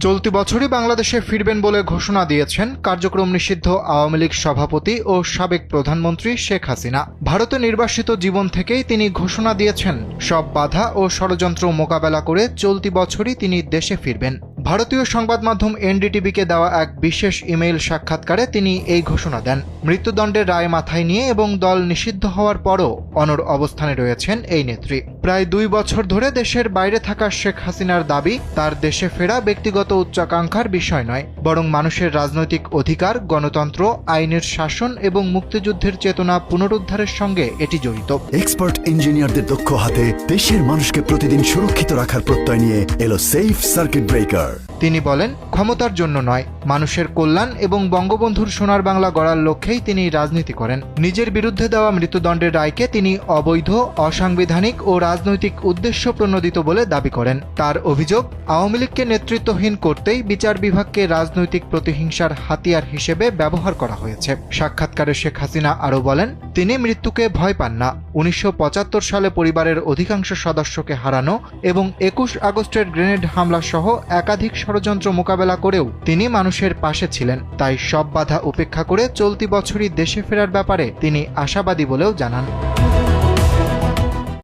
চলতি বছরই বাংলাদেশে ফিরবেন বলে ঘোষণা দিয়েছেন কার্যক্রম নিষিদ্ধ আওয়ামী লীগ সভাপতি ও সাবেক প্রধানমন্ত্রী শেখ হাসিনা। ভারতে নির্বাসিত জীবন থেকেই তিনি ঘোষণা দিয়েছেন সব বাধা ও ষড়যন্ত্র মোকাবেলা করে চলতি বছরই তিনি দেশে ফিরবেন। ভারতীয় সংবাদ মাধ্যম এনডিটিভিকে দেওয়া এক বিশেষ ইমেইল সাক্ষাৎকারে তিনি এই ঘোষণা দেন। মৃত্যুদণ্ডের রায় মাথায় নিয়ে এবং দল নিষিদ্ধ হওয়ার পরও অনড় অবস্থানে রয়েছেন এই নেত্রী। প্রায় 2 বছর ধরে দেশের বাইরে থাকা শেখ হাসিনার দাবি, তার দেশে ফেরা ব্যক্তিগত উচ্চাকাঙ্ক্ষার বিষয় নয়, বরং মানুষের রাজনৈতিক অধিকার, গণতন্ত্র, আইনের শাসন এবং মুক্তিযুদ্ধের চেতনা পুনরুদ্ধারের সঙ্গে এটি জড়িত। এক্সপার্ট ইঞ্জিনিয়ারদের দক্ষ হাতে দেশের মানুষকে প্রতিদিন সুরক্ষিত রাখার প্রত্যয় নিয়ে এলো সেফ সার্কিট ব্রেকার। তিনি বলেন, ক্ষমতার জন্য নয়, মানুষের কল্যাণ এবং বঙ্গবন্ধুর সোনার বাংলা গড়ার লক্ষ্যেই তিনি রাজনীতি করেন। নিজের বিরুদ্ধে দেওয়া মৃত্যুদণ্ডের রায়কে তিনি অবৈধ, অসাংবিধানিক ও রাজনৈতিক উদ্দেশ্য প্রণোদিত বলে দাবি করেন। তার অভিযোগ, আওয়ামী লীগকে নেতৃত্বহীন করতেই বিচার বিভাগকে রাজনৈতিক প্রতিহিংসার হাতিয়ার হিসেবে ব্যবহার করা হয়েছে। সাক্ষাৎকারে শেখ হাসিনা আরও বলেন, তিনি মৃত্যুকে ভয় পান না। 1975 সালে পরিবারের অধিকাংশ সদস্যকে হারানো এবং 21 আগস্টের গ্রেনেড হামলা সহ একাধিক ষড়যন্ত্র মোকাবেলা করেও তিনি মানুষের পাশে ছিলেন। তাই সব বাধা উপেক্ষা করে চলতি বছরই দেশে ফেরার ব্যাপারে তিনি আশাবাদী বলেও জানান।